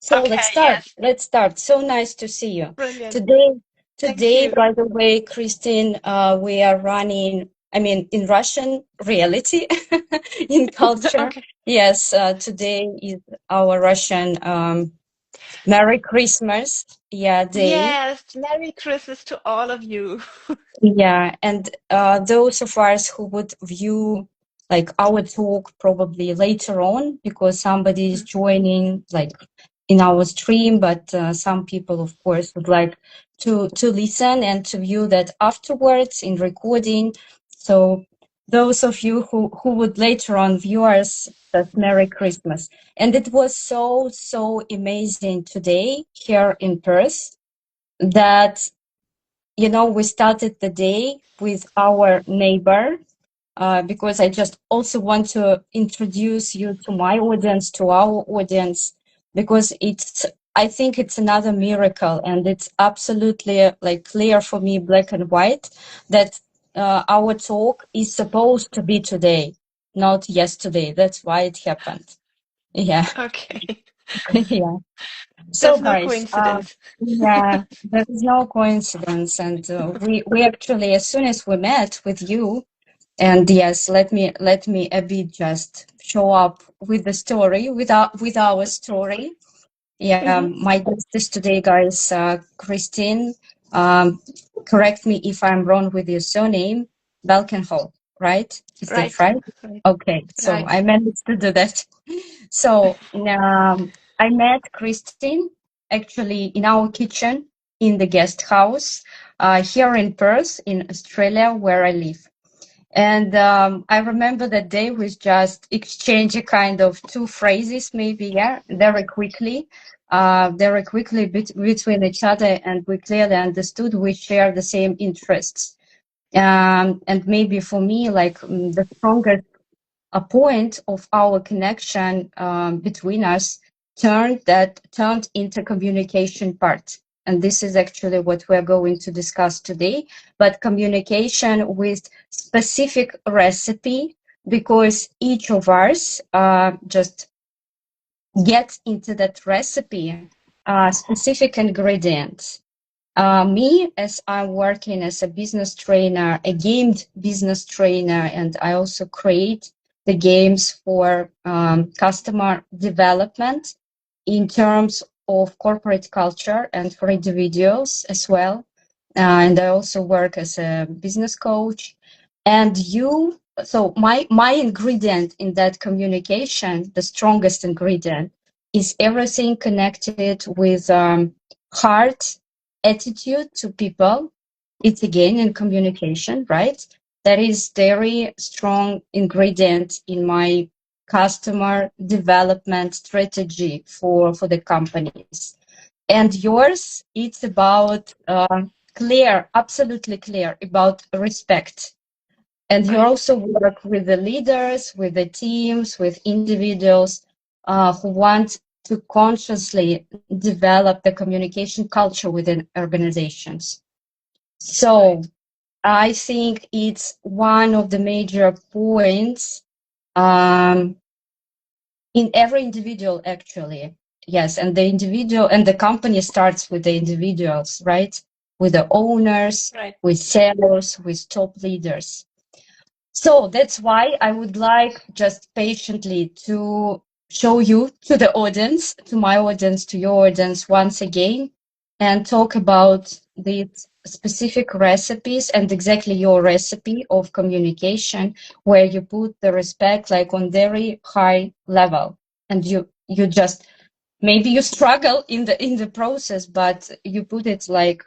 So let's Okay, start. yes. Let's start. So nice to see you. Brilliant. Today, Thank today, you. by the way, Christine, we are running, I mean, in Russian reality, in culture. Okay. Yes, today is our Russian Merry Christmas, yeah, day. Yes, Merry Christmas to all of you. Yeah, and those of us who would view like our talk probably later on because somebody is joining like in our stream, but some people, of course, would like to listen and to view that afterwards in recording. So those of you who would later on view us, that Merry Christmas. And it was so amazing today here in Perth that we started the day with our neighbor, because I just also want to introduce you to my audience, to our audience, because I think it's another miracle, and it's absolutely like clear for me, black and white, that our talk is supposed to be today, not yesterday. That's why it happened. Yeah, Okay. yeah. So There's no guys, coincidence. yeah, there is no coincidence, and we actually, as soon as we met with you, and yes, let me a bit just show up with the story, with our story. Yeah, Hmm. my guest is today, guys, Christine. Correct me if I'm wrong with your surname, Balkenhol, right? Is that Right. right? Right. Okay, so Right. I managed to do that. So I met Christine actually in our kitchen in the guest house here in Perth, in Australia, where I live. And I remember that day we just exchange a kind of two phrases, maybe, yeah, very quickly between each other, and we clearly understood we share the same interests. And maybe for me, like the strongest a point of our connection between us turned into communication part. And this is actually what we're going to discuss today, but communication with specific recipe, because each of us just gets into that recipe specific ingredients. Me, as I'm working as a business trainer, a gamed business trainer, and I also create the games for customer development in terms of corporate culture and for individuals as well. And I also work as a business coach. And so my ingredient in that communication, the strongest ingredient, is everything connected with heart attitude to people. It's again in communication, right? That is very strong ingredient in my customer development strategy for the companies. And yours, it's about clear, absolutely clear about respect. And you Right. also work with the leaders, with the teams, with individuals who want to consciously develop the communication culture within organizations. So I think it's one of the major points in every individual, actually. Yes, and the individual and the company starts with the individuals, right? With the owners, Right. with sellers, with top leaders. So that's why I would like just patiently to show you to the audience, to my audience, to your audience once again, and talk about these specific recipes and exactly your recipe of communication, where you put the respect like on very high level, and you just maybe you struggle in the process, but you put it like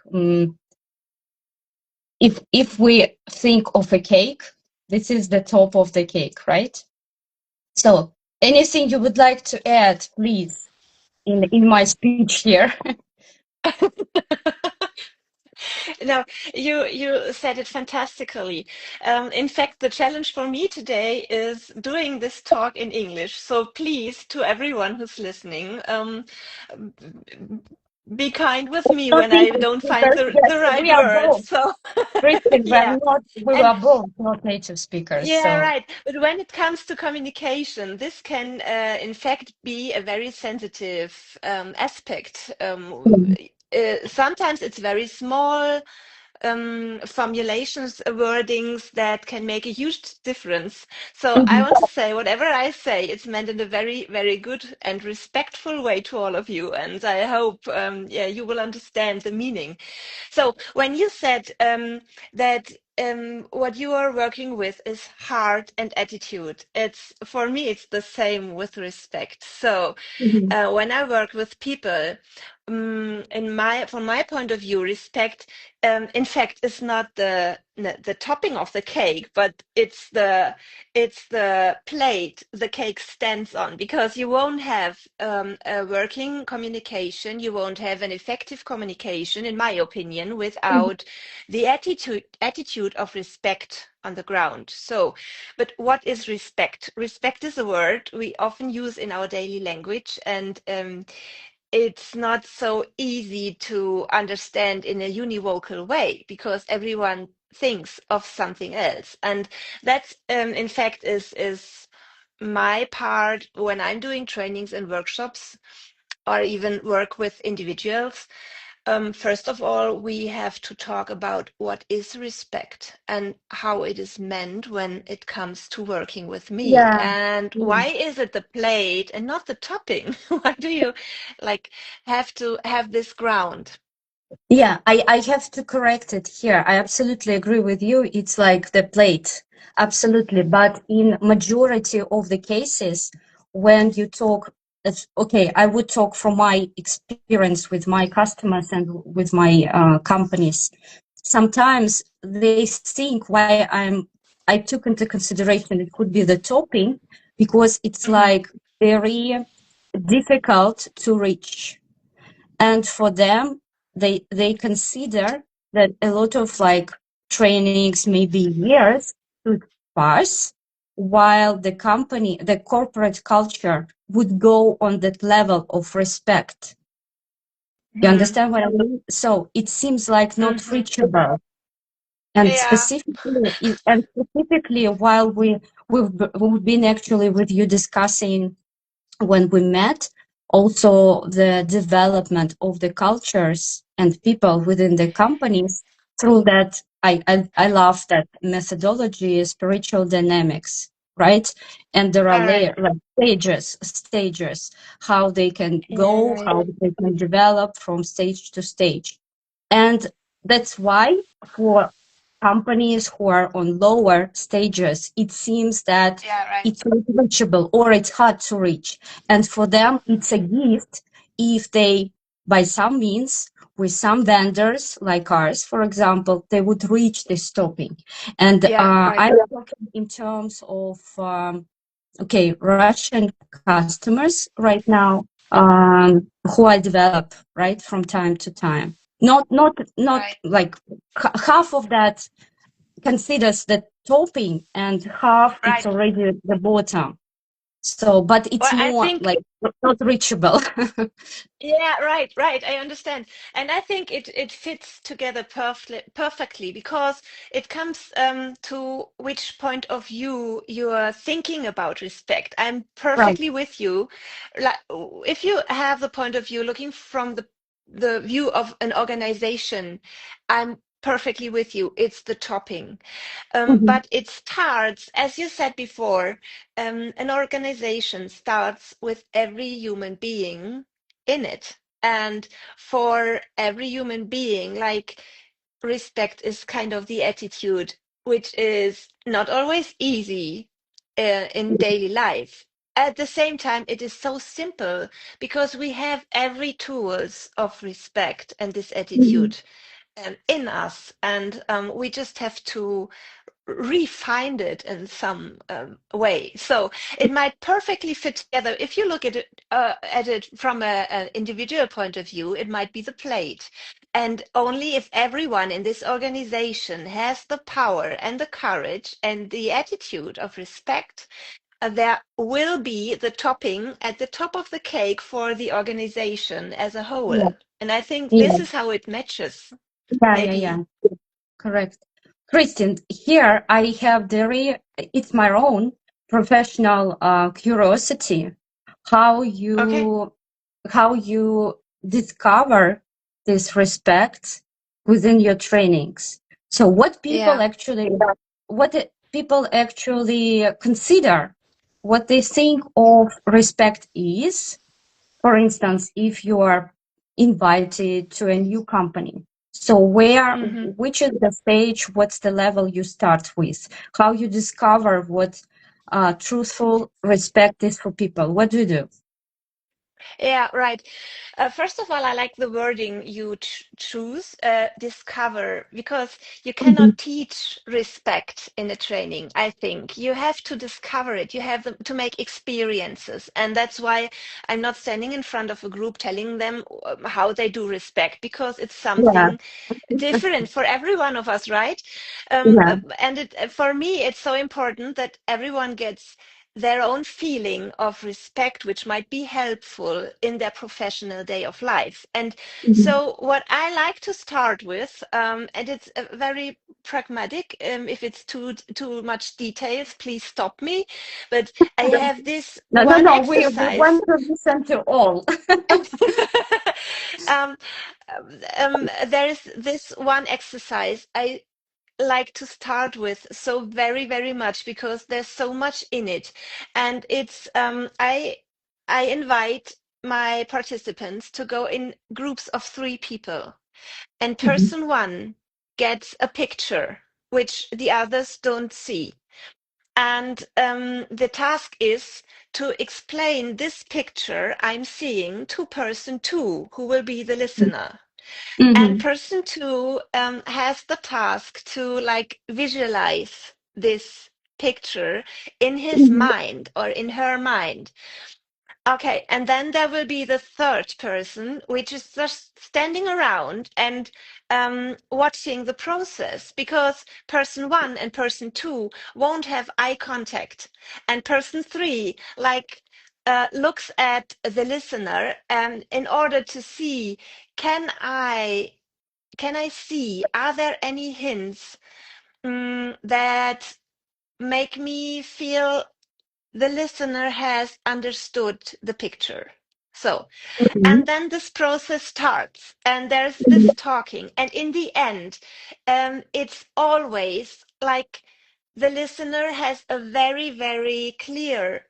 if we think of a cake, this is the top of the cake, right? So anything you would like to add, please, in my speech here? No, you said it fantastically. In fact, the challenge for me today is doing this talk in English. So please, to everyone who's listening, be kind with me Not when I native don't find speakers. Yes, the right we are words. both. So Christian, yeah. we And were both not native speakers. yeah, So right. But when it comes to communication, this can, in fact, be a very sensitive aspect. mm, Sometimes it's very small formulations, wordings that can make a huge difference. So I mhm. want to say, whatever I say, it's meant in a very, very good and respectful way to all of you. And I hope, yeah, you will understand the meaning. So when you said that what you are working with is heart and attitude, it's for me, it's the same with respect. So Mhm. when I work with people, from my point of view, respect, in fact, is not the topping of the cake, but it's the plate the cake stands on. Because you won't have a working communication, you won't have an effective communication, in my opinion, Mhm. without the attitude of respect on the ground. So, but what is respect? Respect is a word we often use in our daily language, and it's not so easy to understand in a univocal way because everyone thinks of something else. And that's in fact is my part when I'm doing trainings and workshops or even work with individuals. First of all, we have to talk about what is respect and how it is meant when it comes to working with me. Yeah. And why is it the plate and not the topping? Why do you like have to have this ground? Yeah, I have to correct it here. I absolutely agree with you. It's like the plate. Absolutely. But in majority of the cases, when you talk, okay, I would talk from my experience with my customers and with my companies. Sometimes they think I took into consideration it could be the topping because it's Hmm. like very difficult to reach, and for them they consider that a lot of like trainings, maybe years, would pass, while the corporate culture would go on that level of respect. You Hmm. understand what I mean? So it seems like not Hmm. reachable. And Yeah, specifically while we've been actually with you discussing when we met, also the development of the cultures and people within the companies through that. I love that methodology, spiritual dynamics, right? And there are all right. like stages, how they can Yeah, go, right. how they can develop from stage to stage. And that's why for companies who are on lower stages, it seems that Yeah, right. it's not reachable or it's hard to reach. And for them, it's a gift if they, by some means, with some vendors like ours, for example, they would reach this topic. And Yeah, right. I'm talking in terms of, okay, Russian customers right now, who I develop right from time to time. Not Right. like half of that considers the topping and half it's Right. already at the bottom. So, but it's Well, I more think like not reachable. yeah, right, right. I understand. And I think it fits together perfectly because it comes to which point of view you are thinking about respect. I'm Right. perfectly with you. Like, if you have the point of view looking from the view of an organization, I'm perfectly with you. It's the topping. Mhm. But it starts, as you said before, an organization starts with every human being in it. And for every human being, like respect is kind of the attitude, which is not always easy in daily life. At the same time, it is so simple because we have every tools of respect and this Mhm. attitude in us, and we just have to refined it in some way. So it might perfectly fit together. If you look at it from an individual point of view, it might be the plate. And only if everyone in this organization has the power and the courage and the attitude of respect, there will be the topping at the top of the cake for the organization as a Yeah. whole. And I think Yeah. this is how it matches, Yeah. Yeah. Yeah. maybe. Correct. Christine, here I have it's my own professional curiosity, how Okay. you how you discover this respect within your trainings. So Yeah. people actually consider, what they think of respect is. For instance, if you are invited to a new company, so Hmm. which is the stage, what's the level you start with, how you discover what truthful respect is for people, what do you do? Yeah, right. First of all, I like the wording you choose, discover, because you Mhm. cannot teach respect in a training, I think. You have to discover it. You have to make experiences. And that's why I'm not standing in front of a group telling them how they do respect, because it's Yeah. something different for every one of us, right? Yeah. And for me, it's so important that everyone gets their own feeling of respect, which might be helpful in their professional day of life. And Mhm. so, what I like to start with, and it's very pragmatic. If it's too much details, please stop me. But I have this No, no, one no, we exercise. want to listen to all. um, there is this one exercise I like to start with so very, very much because there's so much in it. And it's I invite my participants to go in groups of 3 people, and Mhm. person one gets a picture which the others don't see. And the task is to explain this picture I'm seeing to person two, who will be the listener. And Mhm. person two has the task to like visualize this picture in his Mhm. mind or in her mind. Okay, and then there will be the third person, which is just standing around and watching the process, because person one and person two won't have eye contact, and person three like looks at the listener and in order to see, can I can I see, are there any hints that make me feel the listener has understood the picture? So, and Mhm. then this process starts, and there's Mhm. this talking. And in the end, it's always like the listener has a very, very clear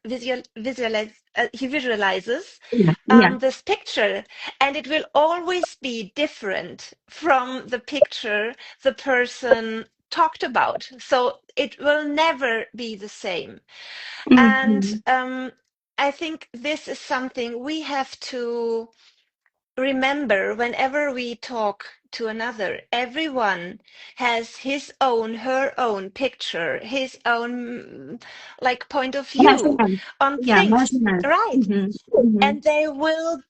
he visualizes Yeah. Yeah. this picture, and it will always be different from the picture the person talked about. So it will never be the same. And Mhm. I think this is something we have to remember whenever we talk to another. Everyone has his own, her own picture, his own like point of view Measurement. on Yeah, things, measurement. right? Mhm. Mhm. And they will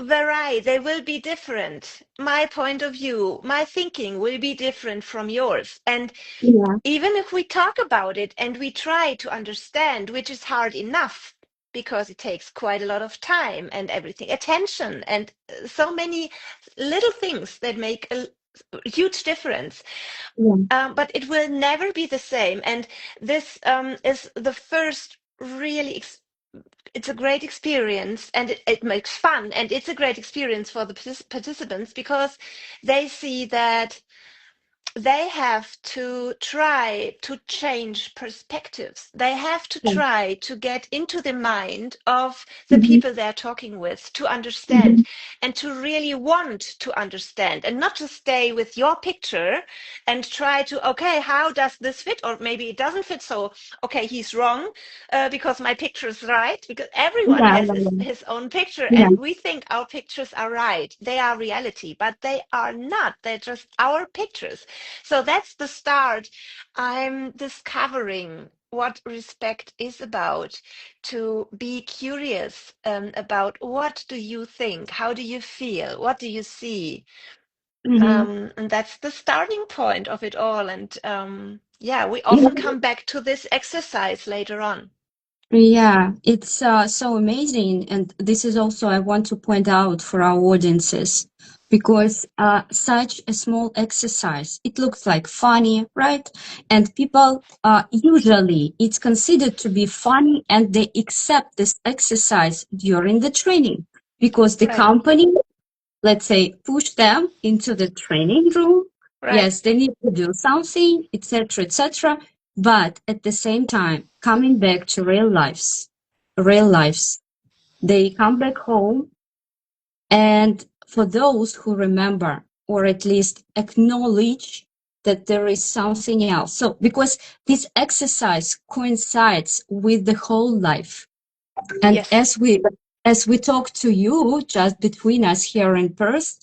vary, they will be different. My point of view, my thinking will be different from yours. And Yeah. even if we talk about it and we try to understand, which is hard enough because it takes quite a lot of time and everything, attention, and so many little things that make a huge difference. Yeah. But it will never be the same. And this is the first really. It's a great experience, and it makes fun, and it's a great experience for the participants because they see that they have to try to change perspectives. They have to Yeah. try to get into the mind of the Mhm. people they're talking with to understand Mhm. and to really want to understand, and not to stay with your picture and try to, okay, how does this fit? Or maybe it doesn't fit. So, okay, he's wrong because my picture is right, because everyone Yeah. has Yeah. his own picture Yeah. and we think our pictures are right. They are reality, but they are not. They're just our pictures. So that's the start. I'm discovering what respect is about, to be curious about what do you think, how do you feel, what do you see, And that's the starting point of it all. And yeah, we Yeah. often come back to this exercise later on. Yeah, it's so amazing. And this is also, I want to point out for our audiences, because such a small exercise, it looks like funny, right? And people usually it's considered to be funny and they accept this exercise during the training because the Right, company, let's say, push them into the training room. right. Yes, they need to do something, etc., etc. But at the same time, coming back to real lives, they come back home, and for those who remember or at least acknowledge that there is something else. So, because this exercise coincides with the whole life, and Yes. as we talk to you just between us here in Perth,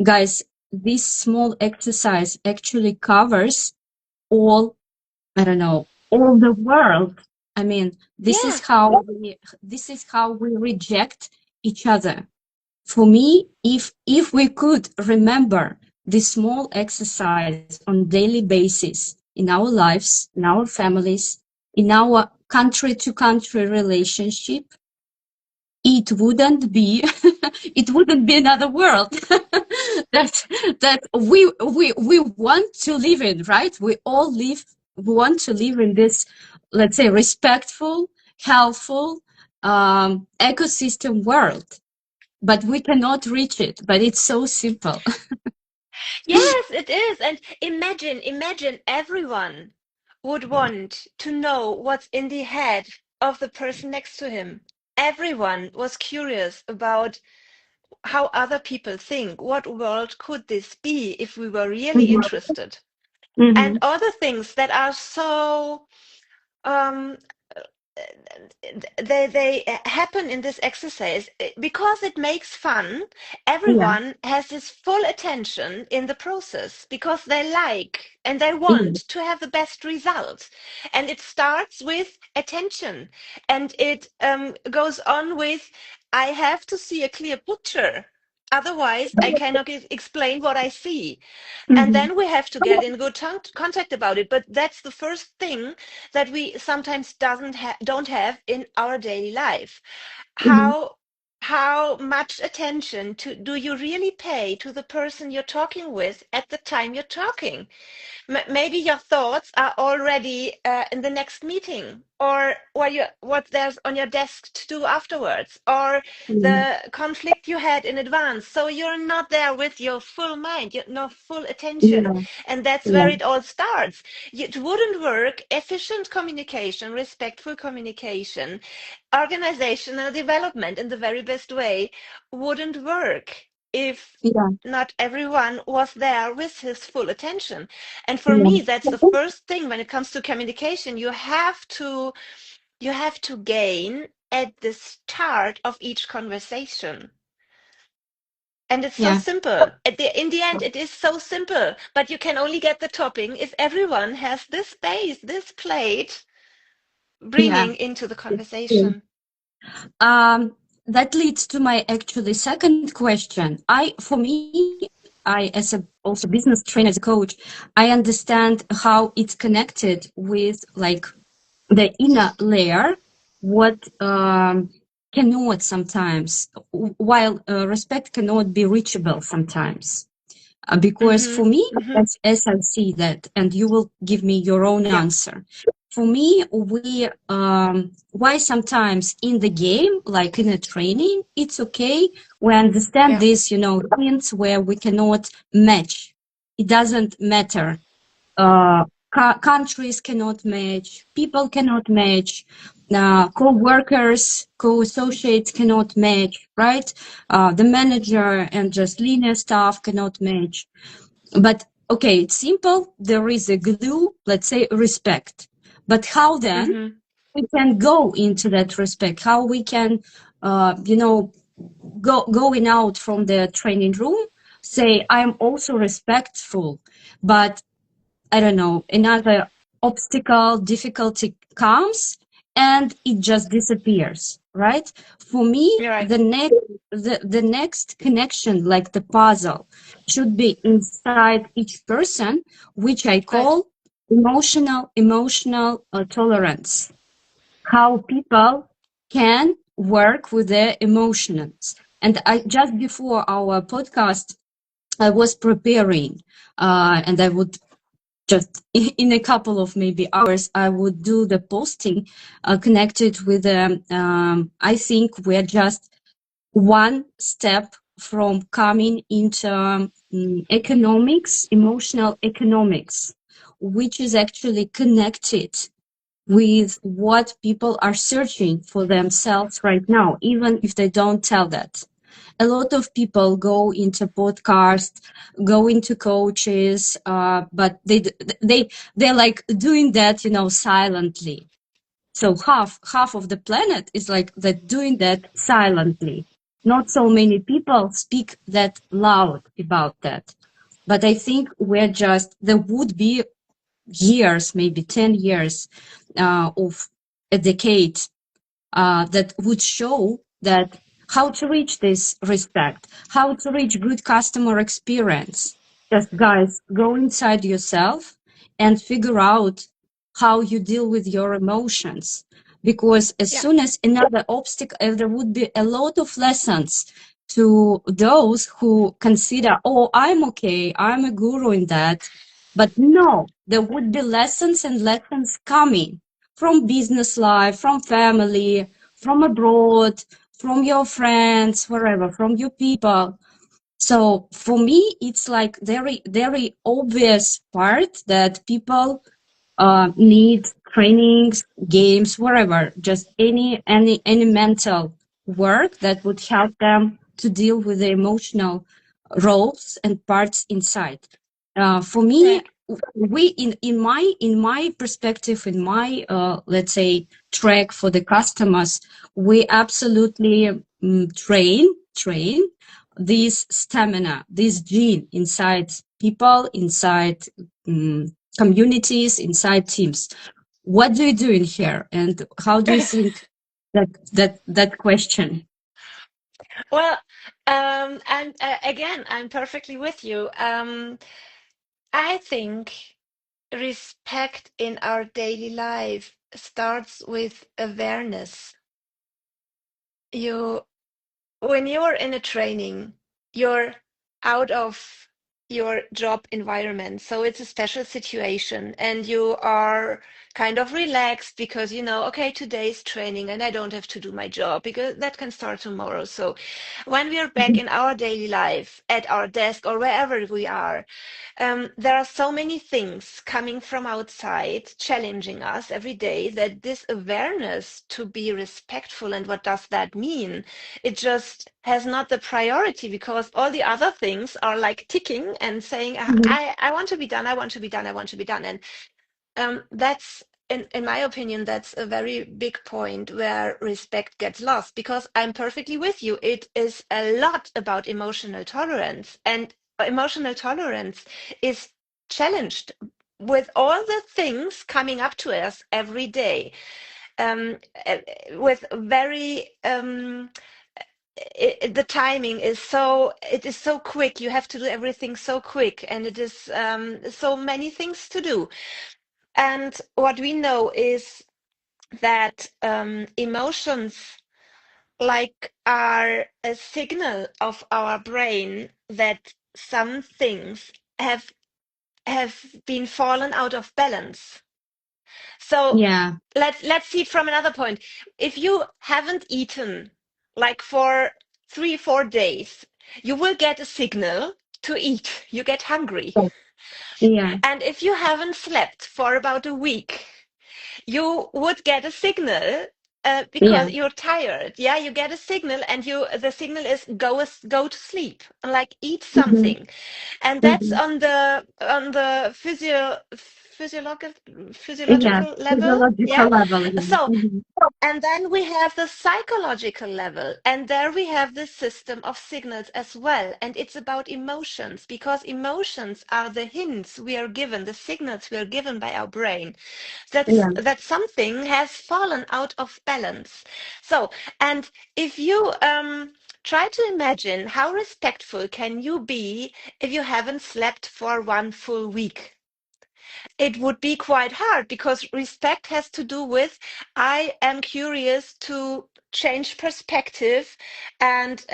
guys, this small exercise actually covers all, I don't know, all the world. I mean, Yeah. this is how we reject each other. For me, if we could remember this small exercise on daily basis in our lives, in our families, in our country to country relationship, it wouldn't be it wouldn't be another world that we want to live in, right? We want to live in this, let's say, respectful, helpful ecosystem world, but we cannot reach it, but it's so simple. Yes, it is. And imagine everyone would want to know what's in the head of the person next to him. Everyone was curious about how other people think. What world could this be if we were really interested? And Hmm. other things that are so um, they happen in this exercise because it makes fun. Yeah. Everyone has this full attention in the process because they like and they Yeah. want to have the best result. And it starts with attention, and it goes on with, I have to see a clear picture, otherwise I cannot explain what I see. And Hmm. then we have to get in good contact about it. But that's the first thing that we sometimes don't have in our daily life. Hmm. How much attention do you really pay to the person you're talking with at the time you're talking? Maybe your thoughts are already in the next meeting, or what there's on your desk to do afterwards, or the conflict you had in advance. So you're not there with your full mind, no full attention. Yeah. And that's where Yeah. it all starts. It wouldn't work. Efficient communication, respectful communication, organizational development in the very best way wouldn't work if Yeah. not everyone was there with his full attention. And for Yeah. me, that's the first thing when it comes to communication. You have to gain at the start of each conversation. And it's so Yeah. simple. In the end, it is so simple. But you can only get the topping if everyone has this space, this plate Yeah. bringing into the Yeah. conversation. That leads to my actually second question. For me, I as a also business trainer, as a coach, I understand how it's connected with like the inner layer, what cannot sometimes, while respect cannot be reachable sometimes. Because Mm-hmm. for me, Mm-hmm. as I see that, and you will give me your own Yeah. answer. For me, why sometimes in the game, like in a training, it's okay. We understand Yeah. this, hints where we cannot match. It doesn't matter. Countries cannot match, people cannot match, co-workers, co-associates cannot match, right? The manager and just linear staff cannot match. But okay, it's simple. There is a glue, let's say respect. But how then Mm-hmm. we can go into that respect? How we can, going out from the training room, say, I'm also respectful, but I don't know, another obstacle, difficulty comes, and it just disappears, right? For me, You're right. the next connection, like the puzzle, should be inside each person, which I Right. call emotional tolerance. How people can work with their emotions. And I just before our podcast, I was preparing, and I would just in a couple of maybe hours I would do the posting connected with I think we're just one step from coming into economics, emotional economics, which is actually connected with what people are searching for themselves right now, even if they don't tell that. A lot of people go into podcasts, go into coaches, but they're like doing that, silently. So half of the planet is like that, doing that silently. Not so many people speak that loud about that. But I think there would be years, maybe 10 years of a decade that would show that how to reach this respect, how to reach good customer experience. Just guys, go inside yourself and figure out how you deal with your emotions. Because as Yeah. soon as another obstacle, there would be a lot of lessons to those who consider, oh, I'm okay, I'm a guru in that. But no, there would be lessons and lessons coming from business life, from family, from abroad, from your friends, wherever, from your people. So for me, it's like very, very obvious part that people need trainings, games, wherever, just any mental work that would help them to deal with the emotional roles and parts inside. For me, Right. we in my perspective, in my let's say track for the customers, we absolutely train this stamina, this gene inside people, inside communities, inside teams. What do you do in here, and how do you think that question? Well, and again, I'm perfectly with you. I think respect in our daily life starts with awareness. You, when you're in a training, you're out of your job environment. So it's a special situation, and you are kind of relaxed because you know, okay, today's training and I don't have to do my job because that can start tomorrow. So when we are back in our daily life at our desk or wherever we are, there are so many things coming from outside challenging us every day that this awareness to be respectful and what does that mean, it just has not the priority because all the other things are like ticking and saying, Mhm. I want to be done, I want to be done, I want to be done. And that's, in my opinion, that's a very big point where respect gets lost because I'm perfectly with you. It is a lot about emotional tolerance, and emotional tolerance is challenged with all the things coming up to us every day, um, uh, with very the timing is so, it is so quick, you have to do everything so quick, and it is so many things to do. And what we know is that emotions like are a signal of our brain that some things have been fallen out of balance. So Yeah. let's see it from another point. If you haven't eaten like for 3, 4 days, you will get a signal to eat. You get hungry. Yeah. And if you haven't slept for about a week, you would get a signal because Yeah. you're tired. Yeah, you get a signal, and the signal is go to sleep, like eat Mhm. something, and that's Mhm. on the Yeah, physiological level. physiological Yeah. level. Yeah. So, Mhm. and then we have the psychological level, and there we have the system of signals as well. And it's about emotions, because emotions are the hints we are given, the signals we are given by our brain, Yeah. that something has fallen out of balance. So, and if you try to imagine how respectful can you be if you haven't slept for one full week, it would be quite hard, because respect has to do with I am curious to change perspective and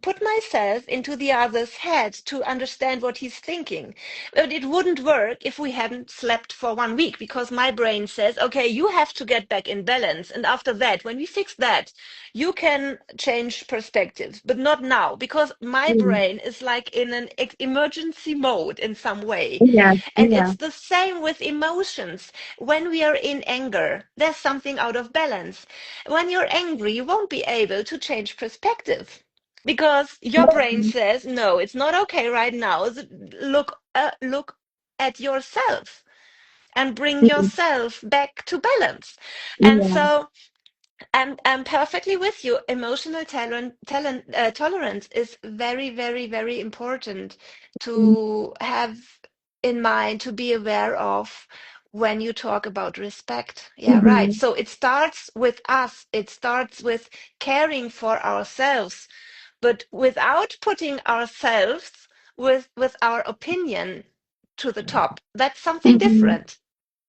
put myself into the other's head to understand what he's thinking. But it wouldn't work if we hadn't slept for one week, because my brain says, okay, you have to get back in balance. And after that, when we fix that, you can change perspectives, but not now, because my Mm. brain is like in an emergency mode in some way. Yeah. And Yeah. it's the same with emotions. When we are in anger, there's something out of balance. When you're angry, you won't be able to change perspective, because your brain Mhm. says, no, it's not okay right now. Look at yourself and bring Mhm. yourself back to balance. And Yeah. so I'm perfectly with you. Emotional tolerance is very, very, very important to have in mind, to be aware of when you talk about respect. Yeah, right. Mhm. So it starts with us, it starts with caring for ourselves, but without putting ourselves with our opinion to the top. That's something Mhm. different.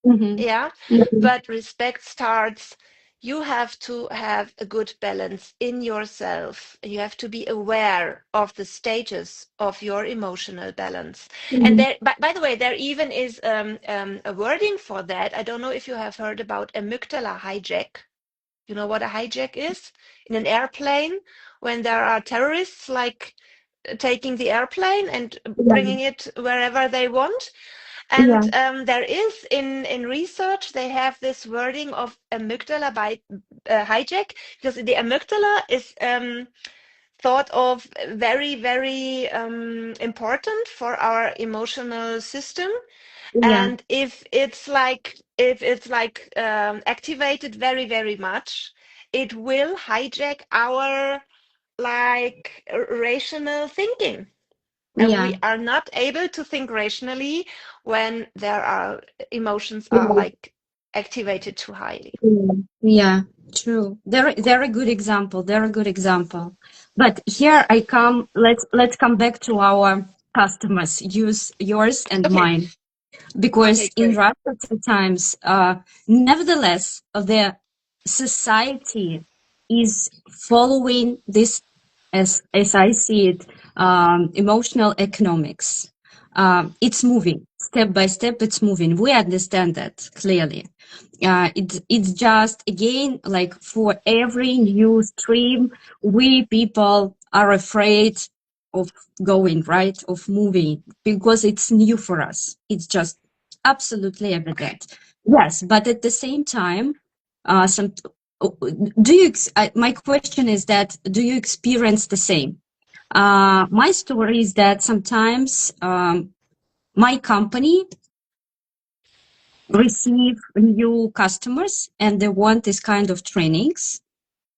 Mhm. Yeah, Mhm. but respect starts, you have to have a good balance in yourself. You have to be aware of the stages of your emotional balance. And Mhm. there, by the way, there even is a wording for that. I don't know if you have heard about amygdala hijack. You know what a hijack is? In an airplane, when there are terrorists like taking the airplane and Yeah. bringing it wherever they want. Yeah. And there is in research, they have this wording of amygdala by hijack, because the amygdala is thought of very, very important for our emotional system. Yeah. And if it's like activated very, very much, it will hijack our like rational thinking, and we Yeah. are not able to think rationally when there are emotions are Yeah. like activated too highly. Mm. Yeah, true. They're a good example. They're a good example. But here I come. Let's come back to our customers. Use yours and Okay. mine, Okay, because in great. Russia sometimes, nevertheless, the society is following this, as I see it, emotional economics. It's moving step by step. It's moving. We understand that clearly. It's just again like for every new stream, we people are afraid of going, right, of moving, because it's new for us. It's just absolutely Okay. evident. Yes, but at the same time, some do you? My question is that do you experience the same? My story is that sometimes my company receive new customers and they want this kind of trainings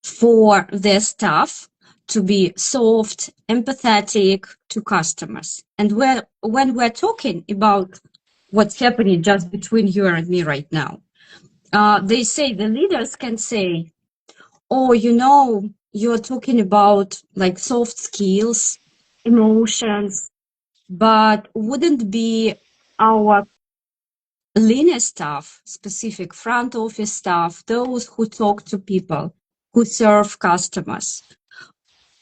for their staff to be soft, empathetic to customers. And when we're talking about what's happening just between you and me right now, they say the leaders can say, oh, you're talking about like soft skills, emotions, but wouldn't be our linear staff, specific front office staff, those who talk to people, who serve customers,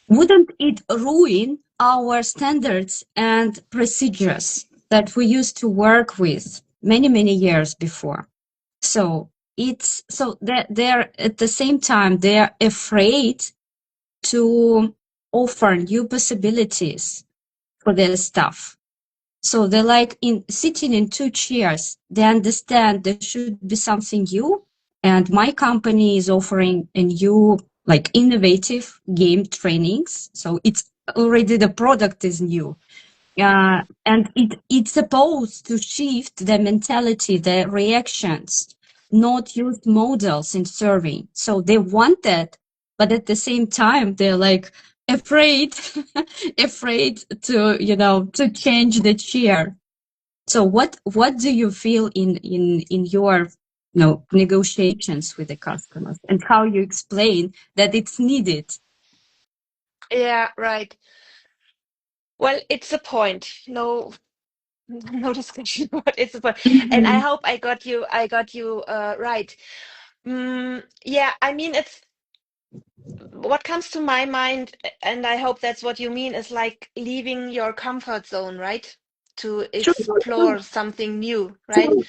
wouldn't it ruin our standards and procedures that we used to work with many, many years before? So it's so that they're at the same time, they're afraid to offer new possibilities for their staff. So they're like in sitting in two chairs. They understand there should be something new, and my company is offering a new, like innovative game trainings. So it's already the product is new, And it's supposed to shift the mentality, the reactions, not use models in serving. So they want that, but at the same time, they're like afraid, afraid to, to change the chair. So what do you feel in your, negotiations with the customers, and how you explain that it's needed? Yeah, right. Well, it's a point. No, no discussion, but it's a point. And I Mhm. hope I got you right. Yeah, I mean, it's what comes to my mind, and I hope that's what you mean, is like leaving your comfort zone, right? To True, explore something new, right? true.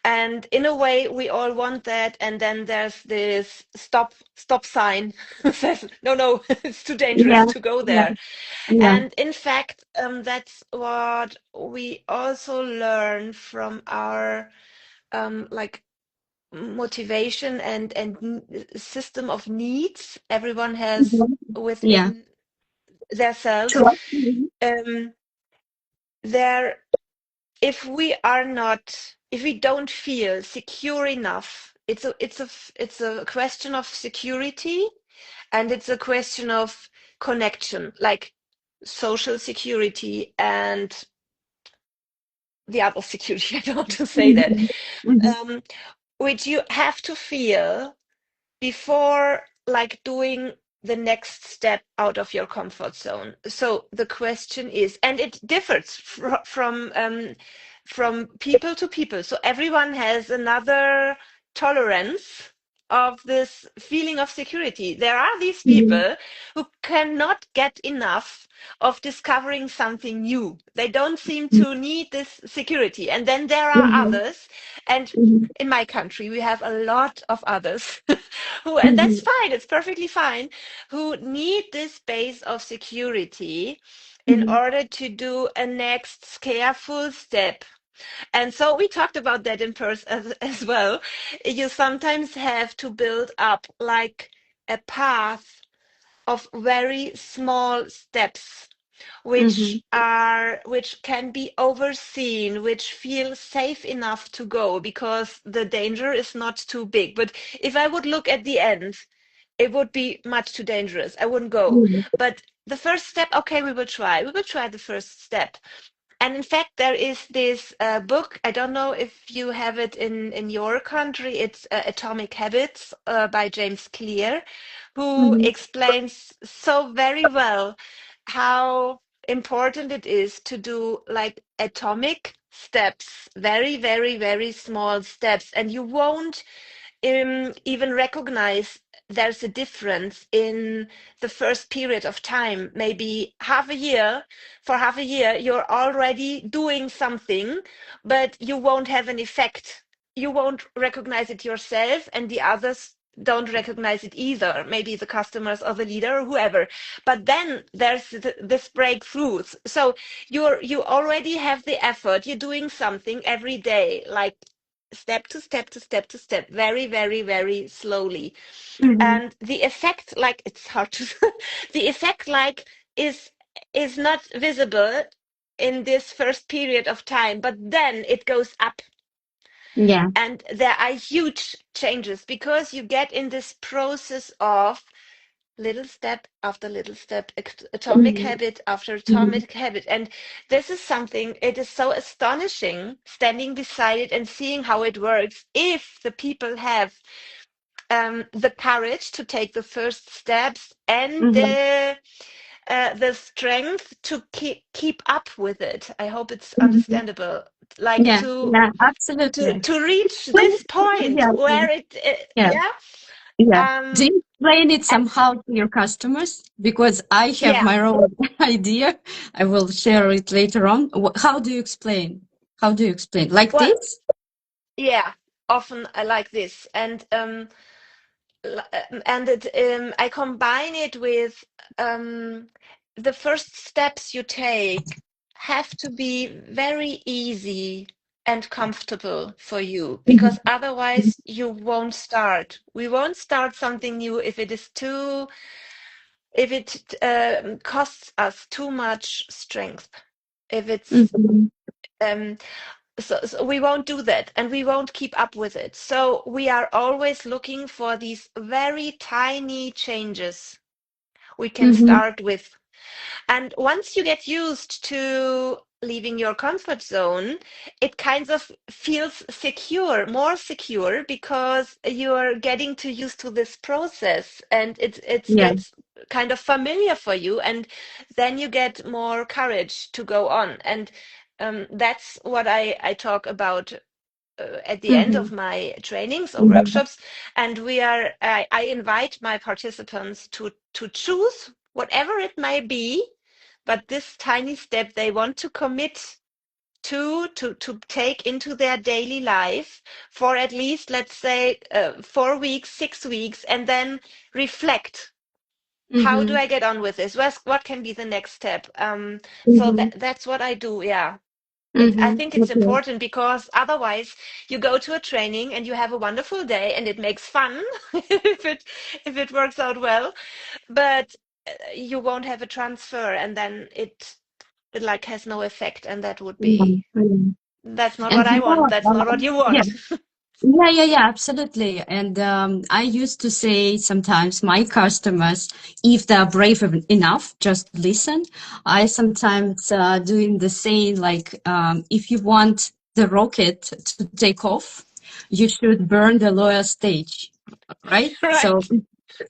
And in a way, we all want that. And then there's this stop sign says, no, no, it's too dangerous Yeah, to go yeah, there. yeah. And in fact, that's what we also learn from our like motivation and system of needs everyone has Mhm. Yeah, within their selves. true. Mhm. Um, there, if we are not, if we don't feel secure enough, it's a question of security, and it's a question of connection, like social security and the other security. I don't want to say that, Mhm. Mhm. um, which you have to feel before like doing the next step out of your comfort zone. So the question is, and it differs from people to people. So everyone has another tolerance of this feeling of security. There are these Mhm. people who cannot get enough of discovering something new. They don't seem to need this security. And then there are Mhm. others, and Mhm. in my country, we have a lot of others who, and that's Mhm. fine, it's perfectly fine, who need this base of security in Mhm. order to do a next careful step. And so we talked about that in person as well. You sometimes have to build up like a path of very small steps Mhm. which can be overseen, which feel safe enough to go because the danger is not too big. But if I would look at the end, it would be much too dangerous. I wouldn't go. Mhm. But the first step, okay, we will try. We will try the first step. And in fact, there is this book. I don't know if you have it in your country. It's Atomic Habits by James Clear, who Mhm. explains so very well how important it is to do like atomic steps, very, very, very small steps, and you won't even recognize there's a difference in the first period of time, maybe half a year. For half a year, you're already doing something, but you won't have an effect. You won't recognize it yourself, and the others don't recognize it either, maybe the customers or the leader or whoever. But then there's this breakthrough. So you already have the effort, you're doing something every day, like step to step to step to step, very, very, very slowly. Mhm. And the effect, like it's hard to, the effect, like is is not visible in this first period of time, but then it goes up, Yeah. and there are huge changes because you get in this process of little step after little step, atomic Mhm. habit after Mhm. atomic habit. And this is something, it is so astonishing standing beside it and seeing how it works if the people have the courage to take the first steps and Mhm. the strength to keep up with it. I hope it's Mhm. understandable. Like Yeah, yeah, absolutely. to reach Well, this point yeah, where yeah, yeah, yeah. Do um, you explain it and somehow to your customers? Because I have yeah. my own idea. I will share it later on. How do you explain? How do you explain? Like Well, this? yeah, often I like this, and I combine it with the first steps you take have to be very easy and comfortable for you, Mhm. because otherwise you won't start. We won't start something new if it is too, if it costs us too much strength. If it's Mm-hmm. um, so we won't do that and we won't keep up with it. So we are always looking for these very tiny changes we can Mm-hmm. start with. And once you get used to leaving your comfort zone, it kind of feels secure, more secure, because you're getting too used to this process and it Yeah. gets kind of familiar for you. And then you get more courage to go on. And that's what I talk about at the end Mm-hmm. of my trainings or Mm-hmm. workshops. And I invite my participants to choose whatever it may be, but this tiny step they want to commit to take into their daily life for at least, let's say, 4 weeks, 6 weeks, and then reflect. How do Mm-hmm. I get on with this? What can be the next step? So Mm-hmm. that's what I do. Yeah. I think Mm-hmm. it's Okay. important because otherwise you go to a training and you have a wonderful day and it makes fun if it works out well, but you won't have a transfer and then it like has no effect, and that would Yeah. be Yeah. that's not And what I want. That's not what you yeah. want. Yeah, yeah, yeah, absolutely. And I used to say sometimes my customers, if they're brave enough, just listen. I sometimes doing the same, like if you want the rocket to take off, you should burn the lower stage, right? So Right.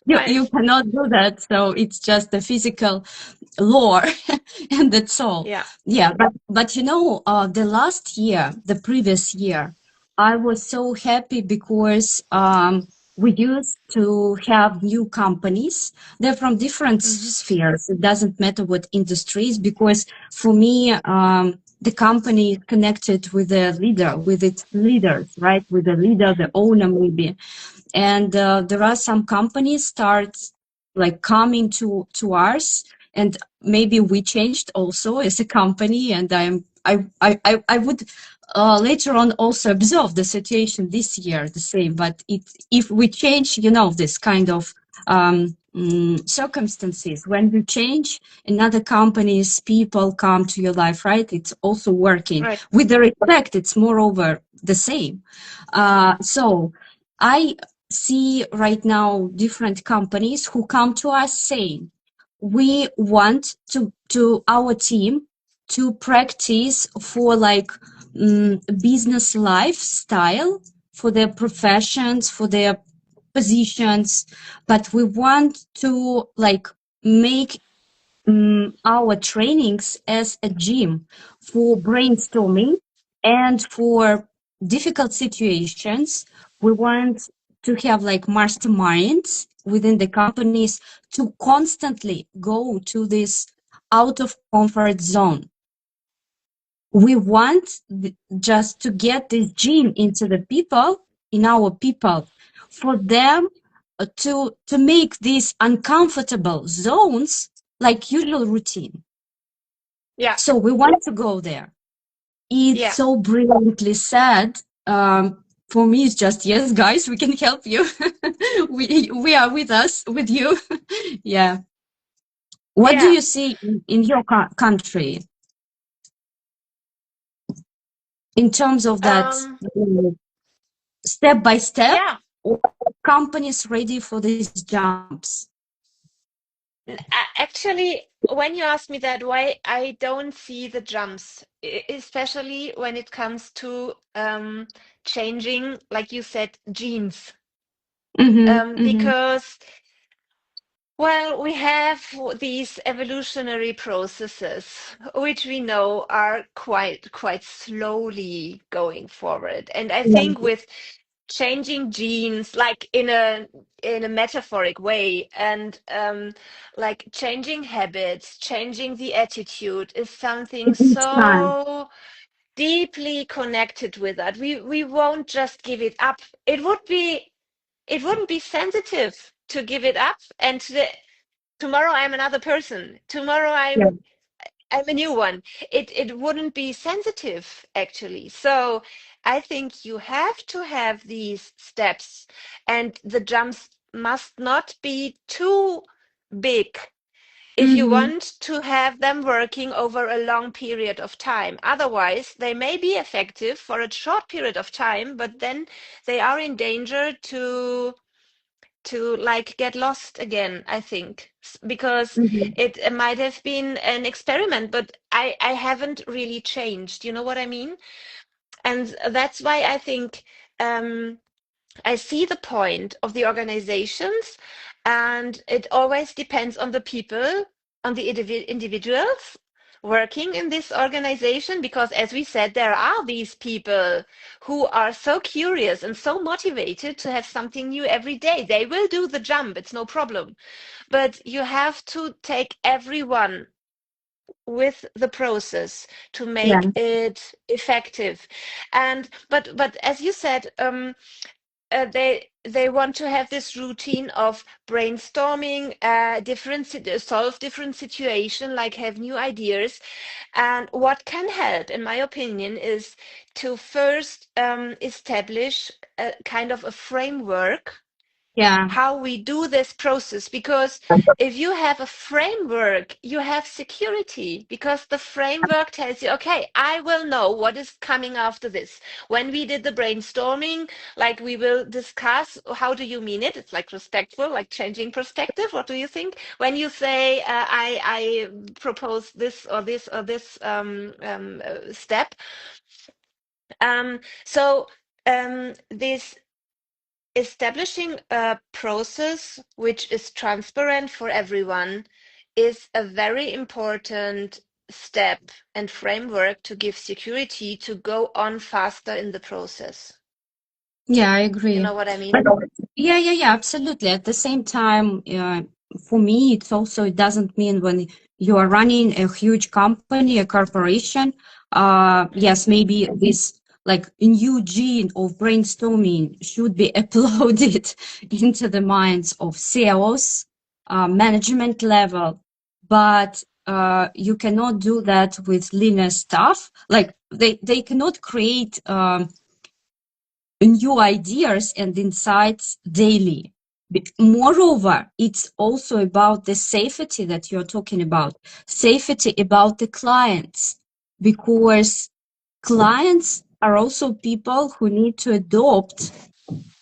you Right. cannot do that. So it's just the physical law, and that's all. Yeah. Yeah, but the last year, the previous year, I was so happy because we used to have new companies. They're from different Hmm. spheres. It doesn't matter what industries, because for me, the company is connected with the leader, with its leaders, right? With the leader, the owner, maybe. And there are some companies start like coming to ours, and maybe we changed also as a company. And I would later on also observe the situation this year the same. But if we change, this kind of circumstances, when you change, another companies, people come to your life, right? It's also working Right. with the respect. It's moreover the same. So I see right now different companies who come to us saying, we want to our team to practice for like business lifestyle, for their professions, for their positions, but we want to like make our trainings as a gym for brainstorming and for difficult situations. We want to have like masterminds within the companies to constantly go to this out of comfort zone. We want just to get this gene into the people, in our people, for them to make these uncomfortable zones like usual routine. Yeah. So we want to go there. It's Yeah. so brilliantly said. For me, it's just, yes, guys, we can help you. We are with us, with you. Yeah. What do Yeah. you see in your country in terms of that Um, step by step, yeah. or companies ready for these jumps? Actually, when you ask me that way, I don't see the jumps, especially when it comes to changing, like you said, genes. Mm-hmm, mm-hmm. Because, well, we have these evolutionary processes, which we know are quite slowly going forward. And I Yeah. think with changing genes, like in a metaphoric way, and like changing habits, changing the attitude is something It needs time. so deeply connected with that. We won't just give it up. It wouldn't be sensitive to give it up and tomorrow I'm another person. Tomorrow Yeah. I'm a new one. It wouldn't be sensitive actually. So I think you have to have these steps, and the jumps must not be too big if you Mm-hmm. want to have them working over a long period of time. Otherwise, they may be effective for a short period of time, but then they are in danger to like get lost again, I think. Because Mm-hmm. it might have been an experiment, but I haven't really changed. You know what I mean? And that's why I think I see the point of the organizations, and it always depends on the people, on the individuals working in this organization, because as we said, there are these people who are so curious and so motivated to have something new every day. They will do the jump, it's no problem. But you have to take everyone with the process to Yeah. make it effective. And but as you said, they want to have this routine of brainstorming solve different situation, like have new ideas. And what can help, in my opinion, is to first establish a kind of a framework Yeah. how we do this process, because if you have a framework you have security, because the framework tells you, okay, I will know what is coming after this. When we did the brainstorming, like, we will discuss how do you mean it, it's like respectful, like changing perspective. What do you think when you say I propose this or this or this step? So this establishing a process which is transparent for everyone is a very important step and framework to give security to go on faster in the process. Yeah, I You agree. know what I But mean? yeah, absolutely. At the same time, for me, it doesn't mean when you are running a huge company, a corporation, yes, maybe this like new gene of brainstorming should be uploaded into the minds of CEOs, management level, but you cannot do that with linear stuff. Like they cannot create new ideas and insights daily. Moreover, it's also about the safety that you're talking about, safety about the clients, because clients are also people who need to adopt,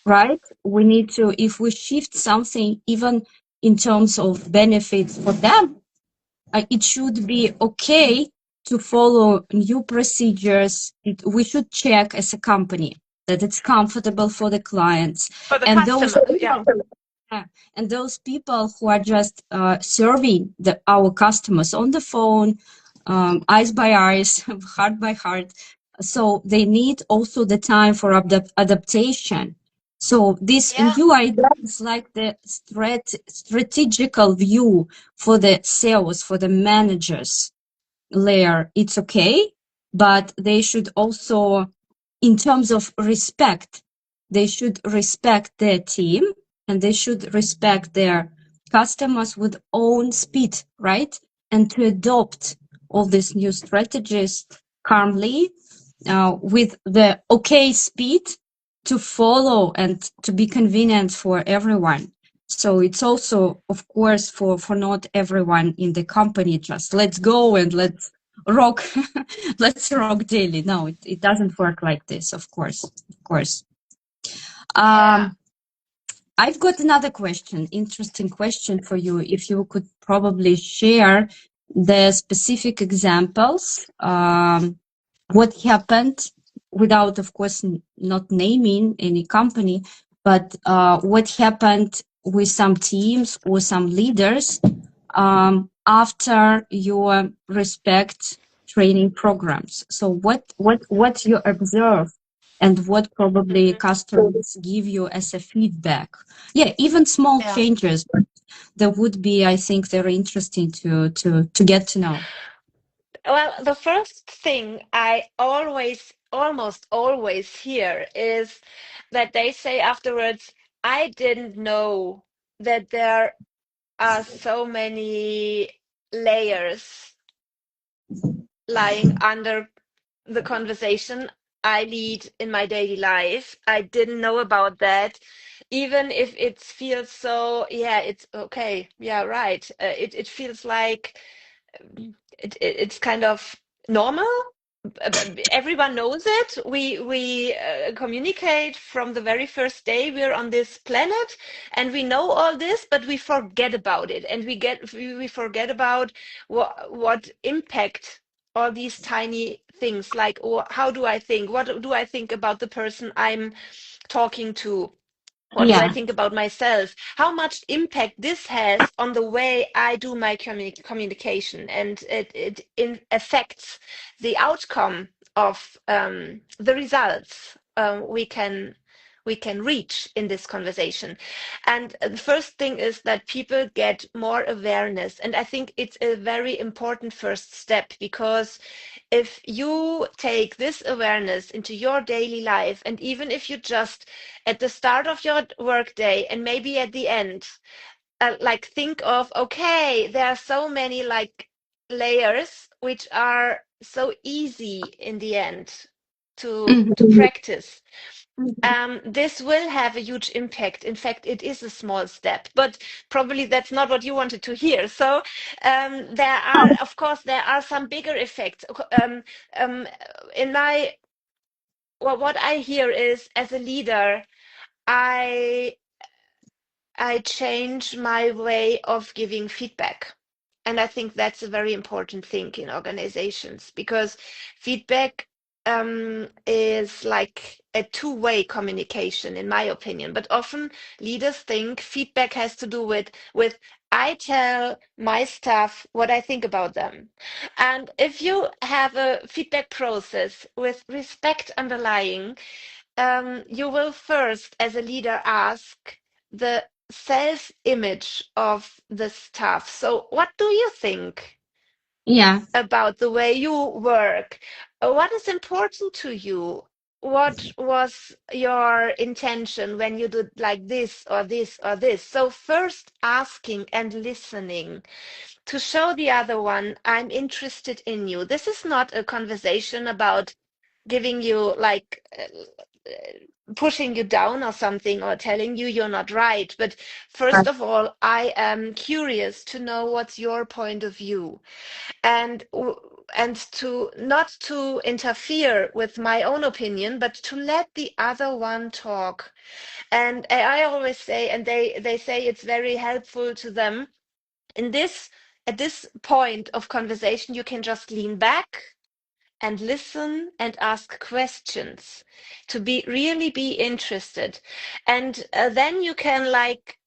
right? We need to, if we shift something, even in terms of benefits for them, it should be okay to follow new procedures. We should check as a company that it's comfortable for the clients. For the And those customer, yeah. people, yeah, and those people who are just serving our customers on the phone, eyes by eyes, heart by heart. So they need also the time for adaptation. So this Yeah. new idea is like the strategical view for the sales, for the managers layer. It's okay, but they should also, in terms of respect, they should respect their team and they should respect their customers with own speed, right? And to adopt all these new strategies calmly, with the okay speed to follow and to be convenient for everyone. So it's also, of course, for not everyone in the company, just let's go and let's rock, let's rock daily. No, it doesn't work like this, of course, of course. Yeah. I've got another question, interesting question for you. If you could probably share the specific examples, what happened without, of course, not naming any company, but what happened with some teams or some leaders after your respect training programs. So what you observe and what probably Mhm. customers give you as a feedback. Yeah, even small Yeah. changes, but that would be, I think, very interesting to get to know. Well, the first thing I almost always hear is that they say afterwards, I didn't know that there are so many layers lying under the conversation. I lead in my daily life. I didn't know about that. Even if it feels so, yeah, it's okay. Yeah, right. It feels like it's kind of normal. Everyone knows it. We communicate from the very first day we're on this planet, and we know all this, but we forget about it, and we forget about what impact all these tiny things like, or how do I think? What do I think about the person I'm talking to? What do I Yeah. think about myself? How much impact this has on the way I do my communication, and it affects the outcome of the results we can reach in this conversation. And the first thing is that people get more awareness, and I think it's a very important first step, because if you take this awareness into your daily life, and even if you just at the start of your workday and maybe at the end, like think of, okay, there are so many like layers which are so easy in the end to Mhm. practice. Mhm. This will have a huge impact. In fact, it is a small step, but probably that's not what you wanted to hear. So there are, of course, there are some bigger effects. Um, in my, well, what I hear is, as a leader, I I change my way of giving feedback. And I think that's a very important thing in organizations, because feedback is like a two-way communication, in my opinion. But often leaders think feedback has to do with I tell my staff what I think about them. And if you have a feedback process with respect underlying, you will first, as a leader, ask the self-image of the staff. So, what do you think Yeah. about the way you work? What is important to you? What was your intention when you did like this or this or this? So, first asking and listening to show the other one, I'm interested in you. This is not a conversation about giving you like pushing you down or something, or telling you you're not right. But first of all, I am curious to know what's your point of view, and to not to interfere with my own opinion, but to let the other one talk. And I always say, and they say it's very helpful to them in this at this point of conversation, you can just lean back and listen and ask questions, to be really be interested. And then you can like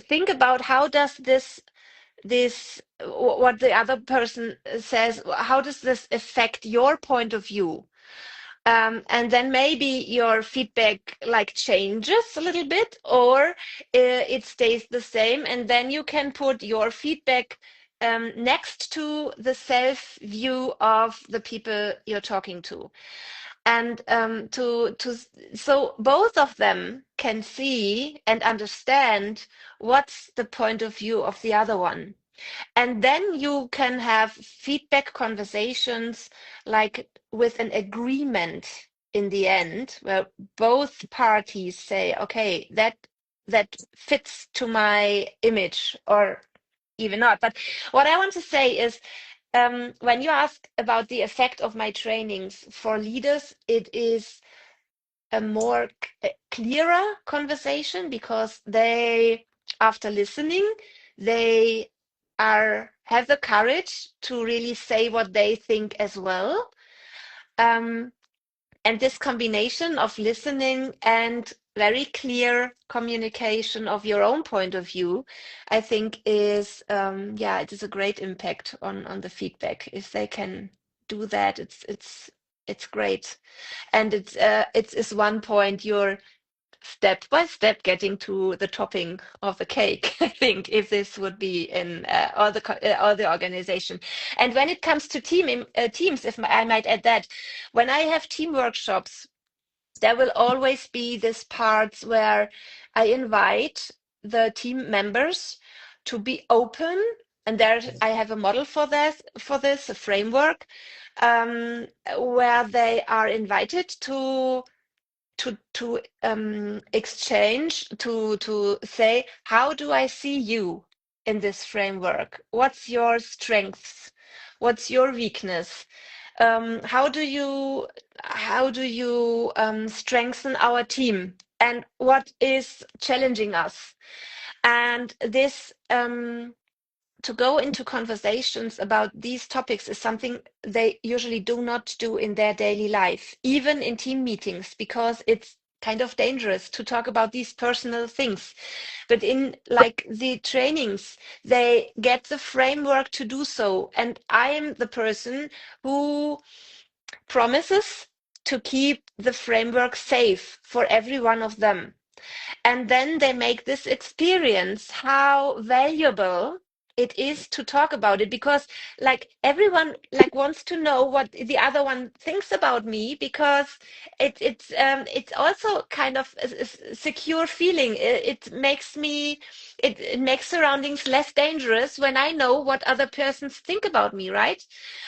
think about how does what the other person says, how does this affect your point of view? And then maybe your feedback like changes a little bit, or it stays the same, and then you can put your feedback next to the self view of the people you're talking to, and so both of them can see and understand what's the point of view of the other one. And then you can have feedback conversations like with an agreement in the end, where both parties say, okay, that fits to my image, or even not. But what I want to say is, when you ask about the effect of my trainings for leaders, it is a more clearer conversation, because they, after listening, they have the courage to really say what they think as well. Um, and this combination of listening and very clear communication of your own point of view, I think is, yeah, it is a great impact on the feedback. If they can do that, it's great. And it's is one point you're step by step getting to the topping of the cake. I think if this would be in all the organization. And when it comes to teams, if I might add that, when I have team workshops, there will always be this parts where I invite the team members to be open and there I have a model for this, a framework, where they are invited to exchange, to say, how do I see you in this framework? What's your strengths? What's your weakness? How do you strengthen our team? And what is challenging us? And this to go into conversations about these topics is something they usually do not do in their daily life, even in team meetings, because it's kind of dangerous to talk about these personal things. But in like the trainings, they get the framework to do so. And I am the person who promises to keep the framework safe for every one of them. And then they make this experience how valuable it is to talk about it, because like everyone like wants to know what the other one thinks about me, because it's also kind of a secure feeling. It makes me, it makes surroundings less dangerous when I know what other persons think about me, right?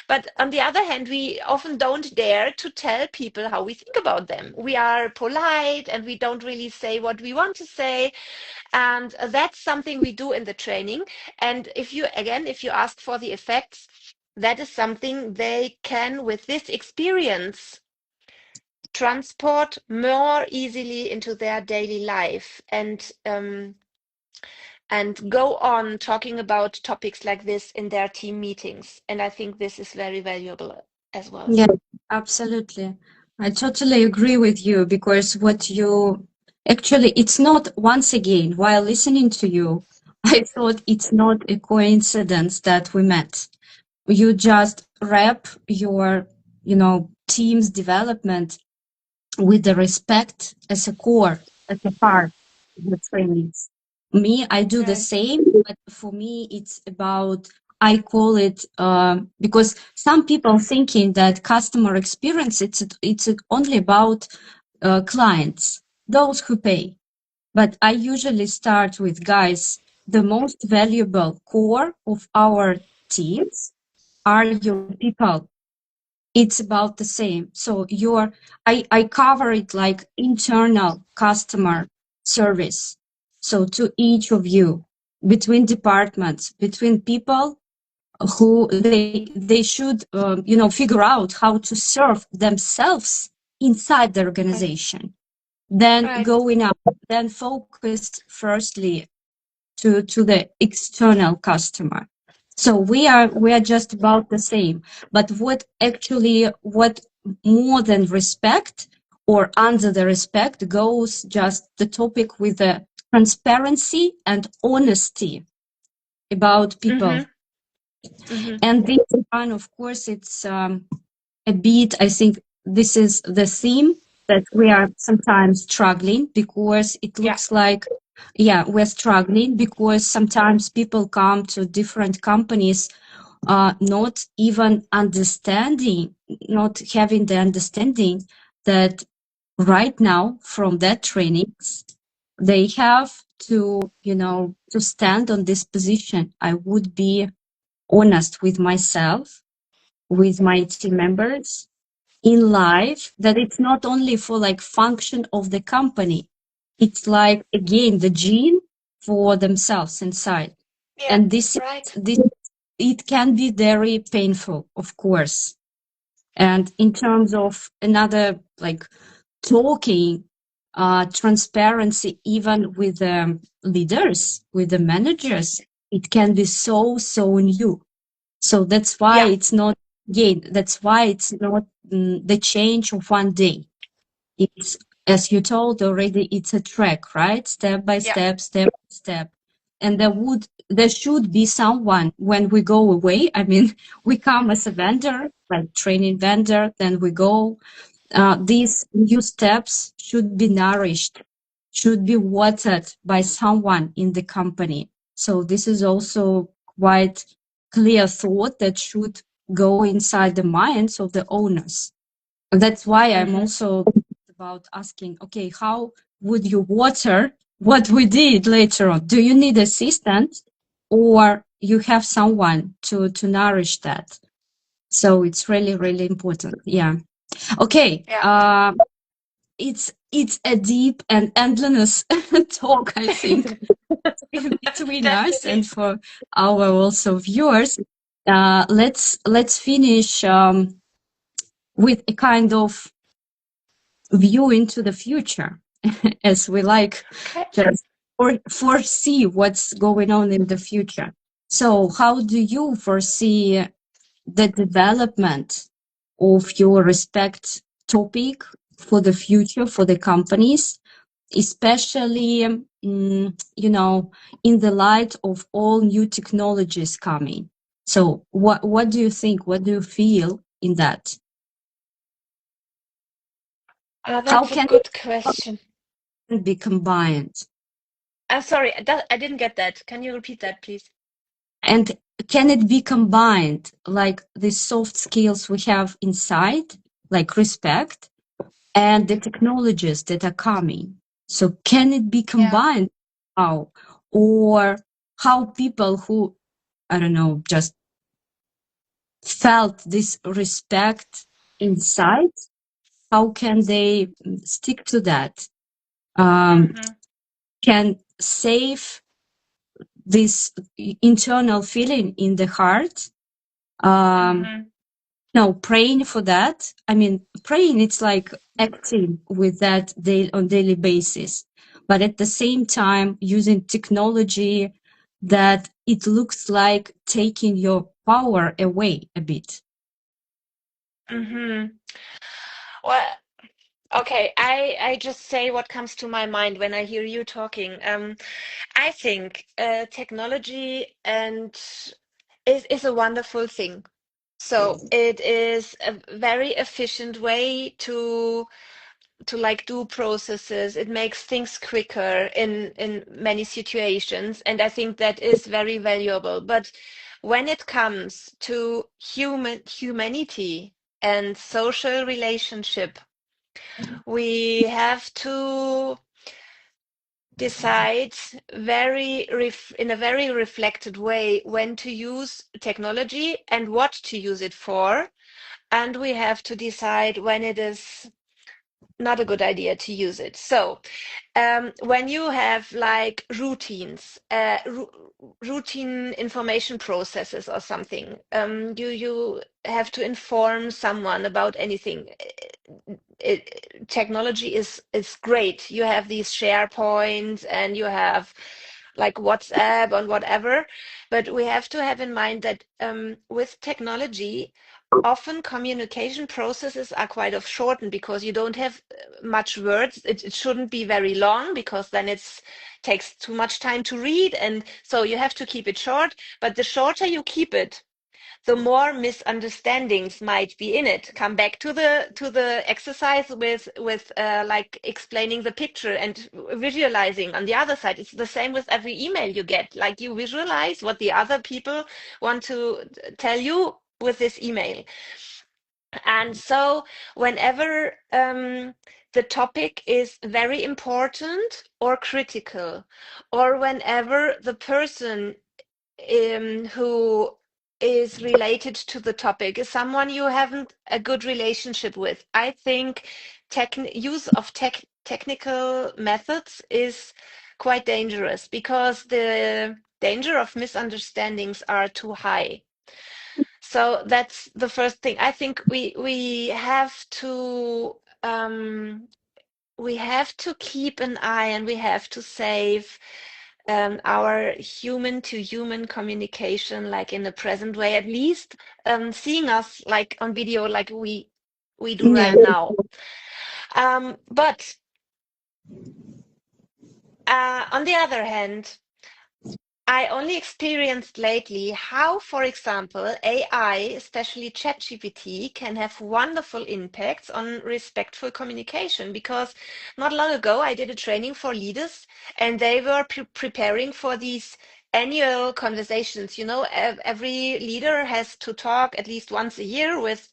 But on the other hand, we often don't dare to tell people how we think about them. We are polite and we don't really say what we want to say. And that's something we do in the training. And if you ask for the effects, that is something they can, with this experience, transport more easily into their daily life, and go on talking about topics like this in their team meetings. And I think this is very valuable as well. Yeah, absolutely. I totally agree with you, because what you actually, it's not, once again, while listening to you, I thought it's not a coincidence that we met. You just wrap your, team's development with the respect as a core, as a part of the trainings. Me, I do the Right. same, but for me, it's about, I call it, because some people thinking that customer experience, it's only about clients, those who pay. But I usually start with, guys, the most valuable core of our teams are your people. It's about the same. So I cover it like internal customer service. So to each of you, between departments, between people who they should figure out how to serve themselves inside the Right. organization. Then Right. going up, then focus firstly to the external customer. So we are just about the same. But what more than respect, or under the respect, goes just the topic with the transparency and honesty about people. And this one, of course, it's a bit, I think this is the theme that we are sometimes struggling, because it Yeah. looks like, yeah, we're struggling because sometimes people come to different companies not even understanding, not having the understanding that right now from that trainings, they have to stand on this position. I would be honest with myself, with my team members in life, that it's not only for like function of the company, it's like, again, the gene for themselves inside. Yeah. And this Right. it can be very painful, of course. And in terms of another, like, talking transparency, even with the leaders, with the managers, it can be so new. So that's why Yeah. it's not, again, that's why it's not the change of one day. It's, as you told already, it's a track, right? Step by Yeah. step, step by step. And there should be someone when we go away. I mean, we come as a vendor, like training vendor, then we go. These new steps should be nourished, should be watered by someone in the company. So this is also quite clear thought that should go inside the minds of the owners. That's why I'm also about asking, okay, how would you water what we did later on? Do you need assistance, or you have someone to nourish that. So it's really, really important. Yeah. Okay. Yeah. It's a deep and endless talk, I think, between us Definitely. and for our also viewers. Let's finish with a kind of view into the future, as we like Okay. just foresee what's going on in the future. So, how do you foresee the development of your respect topic for the future for the companies, especially in the light of all new technologies coming? So what do you think, what do you feel in that? How That's a can good question. it be combined, I'm sorry, I didn't get that. Can you repeat that, please? and can it be combined like the soft skills we have inside, like respect, and the technologies that are coming? So can it be Yeah. combined? How? Or how people who, I don't know, just felt this respect inside, how can they stick to that? Mm-hmm. Can save this internal feeling in the heart? Um, Mm-hmm. no, praying for that. I mean, praying, it's like acting with that on daily basis, but at the same time using technology that it looks like taking your power away a bit. Mm-hmm. Well, okay, I just say what comes to my mind when I hear you talking. I think technology and is a wonderful thing. So it is a very efficient way to like do processes. It makes things quicker in many situations, and I think that is very valuable. But when it comes to humanity and social relationship, we have to decide in a very reflected way when to use technology and what to use it for. And we have to decide when it is not a good idea to use it. So when you have like routine information processes or something, you have to inform someone about anything. Technology is great. You have these SharePoints and you have like WhatsApp and whatever, but we have to have in mind that with technology, often communication processes are quite of shortened because you don't have much words. It shouldn't be very long because then it takes too much time to read, and so you have to keep it short. But the shorter you keep it, the more misunderstandings might be in it. Come back to the exercise with like explaining the picture and visualizing on the other side. It's the same with every email you get. Like you visualize what the other people want to tell you with this email. And so whenever the topic is very important or critical, or whenever the person who is related to the topic is someone you haven't a good relationship with, I think use of technical methods is quite dangerous because the danger of misunderstandings are too high. So that's the first thing. I think we have to keep an eye and we have to save our human to human communication like in the present way, at least seeing us like on video like we do Yeah. right now. But on the other hand, I only experienced lately how, for example, AI, especially ChatGPT, can have wonderful impacts on respectful communication. Because not long ago, I did a training for leaders, and they were preparing for these annual conversations. You know, every leader has to talk at least once a year with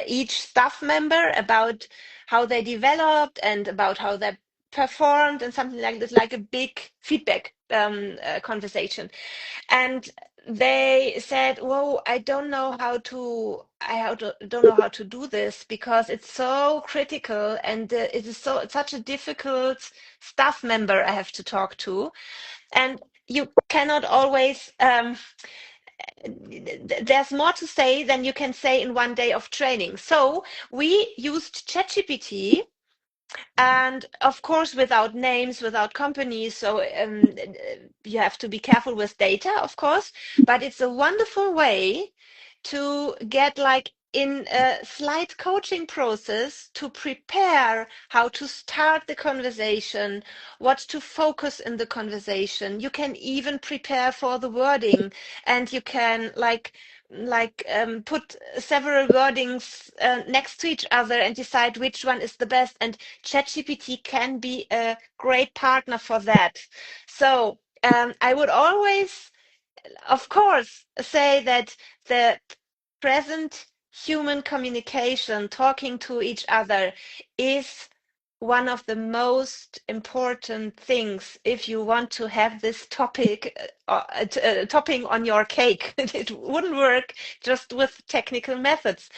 each staff member about how they developed and about how they performed and something like this, like a big feedback conversation. And they said, "Whoa, I don't know how to, don't know how to do this because it's so critical and it is such a difficult staff member I have to talk to, and you cannot always." There's more to say than you can say in one day of training. So we used ChatGPT, and of course without names, without companies, so you have to be careful with data, of course, but it's a wonderful way to get like in a slight coaching process to prepare how to start the conversation, what to focus in the conversation. You can even prepare for the wording, and you can put several wordings next to each other and decide which one is the best. And ChatGPT can be a great partner for that. So I would always, of course, say that the present human communication, talking to each other, is one of the most important things if you want to have this topping on your cake. It wouldn't work just with technical methods.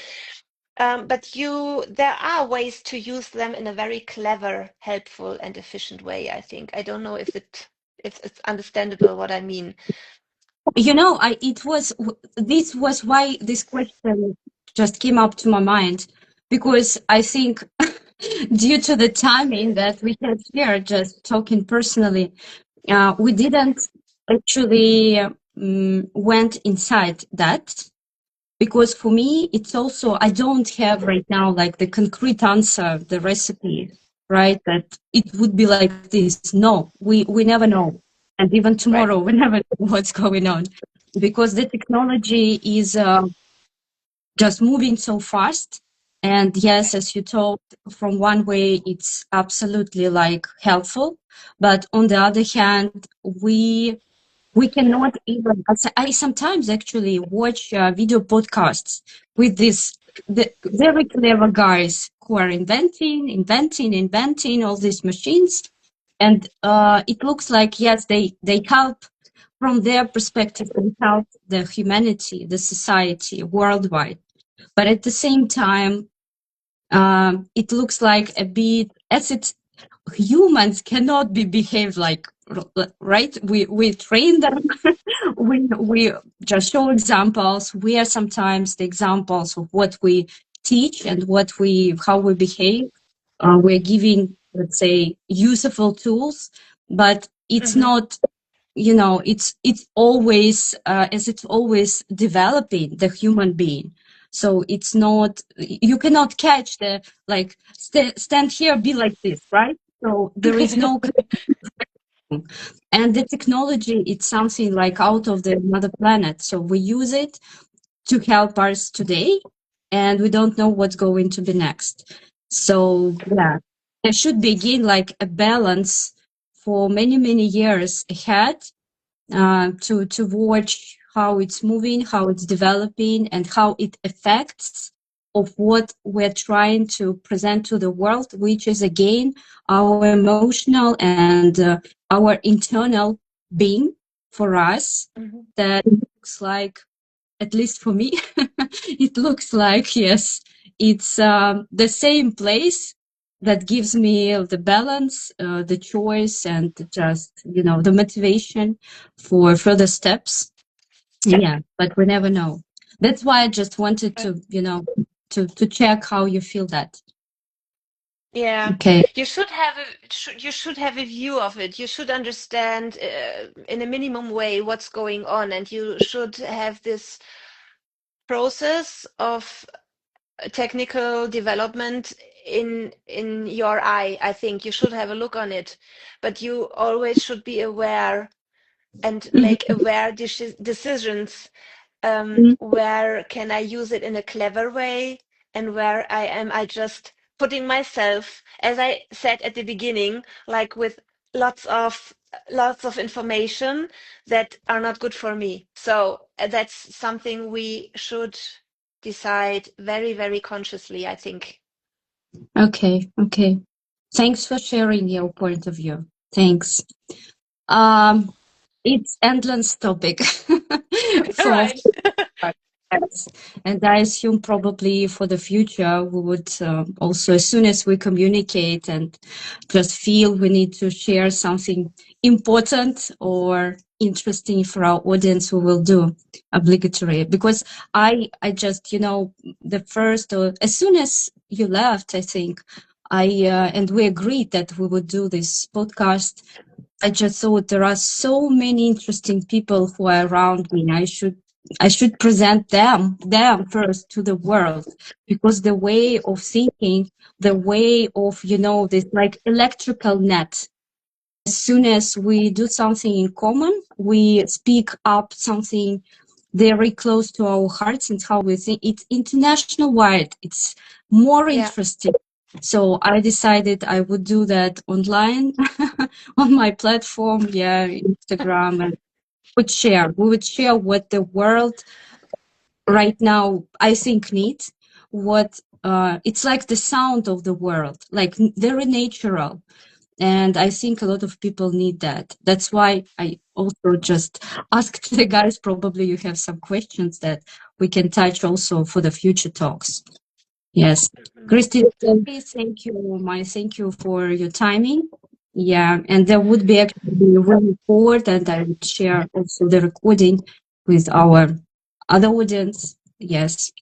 But there are ways to use them in a very clever, helpful, and efficient way, I think. I don't know if it's understandable what I mean. This was why this question just came up to my mind, because I think due to the timing that we had here, just talking personally, we didn't actually went inside that, because for me, it's also, I don't have right now like the concrete answer, the recipe, right? That it would be like this. No, we never know. And even tomorrow, we never know what's going on, because the technology is just moving so fast. And yes, as you told, from one way, it's absolutely like helpful. But on the other hand, we cannot even, I sometimes actually watch video podcasts with the very clever guys who are inventing all these machines. And it looks like, yes, they help from their perspective, they help the humanity, the society worldwide. But at the same time, it looks like a bit, as it's, humans cannot be behaved like, right? We train them. we just show examples. We are sometimes the examples of what we teach and how we behave. We're giving, let's say, useful tools, but it's not, it's always as it's always developing the human being. So it's not, you cannot catch the like stand here, be like this, right? So there is no, and the technology, it's something like out of the another planet. So we use it to help us today, and we don't know what's going to be next. So yeah, there should be again like a balance for many, many years ahead, to watch how it's moving, how it's developing, and how it affects of what we're trying to present to the world, which is again our emotional and our internal being for us. That looks like, at least for me, it looks like, yes, it's the same place that gives me the balance, the choice, and just, the motivation for further steps. Yeah, but we never know. That's why I just wanted to, to check how you feel that. Yeah, Okay. you should have a view of it. You should understand in a minimum way what's going on, and you should have this process of technical development in your eye. I think you should have a look on it, but you always should be aware and make aware decisions. Where can I use it in a clever way, and where I just putting myself, as I said at the beginning, like with lots of information that are not good for me. So that's something we should decide very, very consciously, I think. Okay. Thanks for sharing your point of view. Thanks. it's endless topic for Right. yes. And I assume probably for the future, we would also, as soon as we communicate and just feel we need to share something important or interesting for our audience, we will do obligatory. Because I just, the first, as soon as you left, I think, and we agreed that we would do this podcast. I just thought there are so many interesting people who are around me. I should present them first to the world, because the way of thinking, the way of, this like electrical net. As soon as we do something in common, we speak up something very close to our hearts and how we think. It's international wide. It's more Yeah. interesting. So I decided I would do that online on my platform, Instagram, and we would share what the world right now I think needs. What it's like the sound of the world, like very natural. And I think a lot of people need that. That's why I also just asked the guys, probably you have some questions that we can touch also for the future talks. Yes. Christy, thank you, thank you for your timing. Yeah, and there would be actually a report, and I would share also the recording with our other audience. Yes.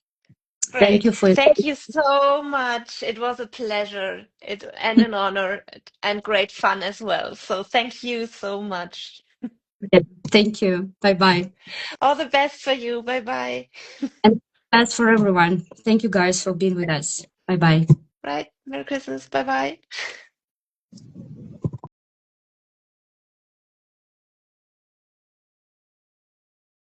Thank Great. you for Thank you so much. It was a pleasure and an honor and great fun as well. So thank you so much. Thank you. Bye bye. All the best for you. Bye bye. And that's for everyone. Thank you guys for being with us. Bye bye. Right. Merry Christmas. Bye bye.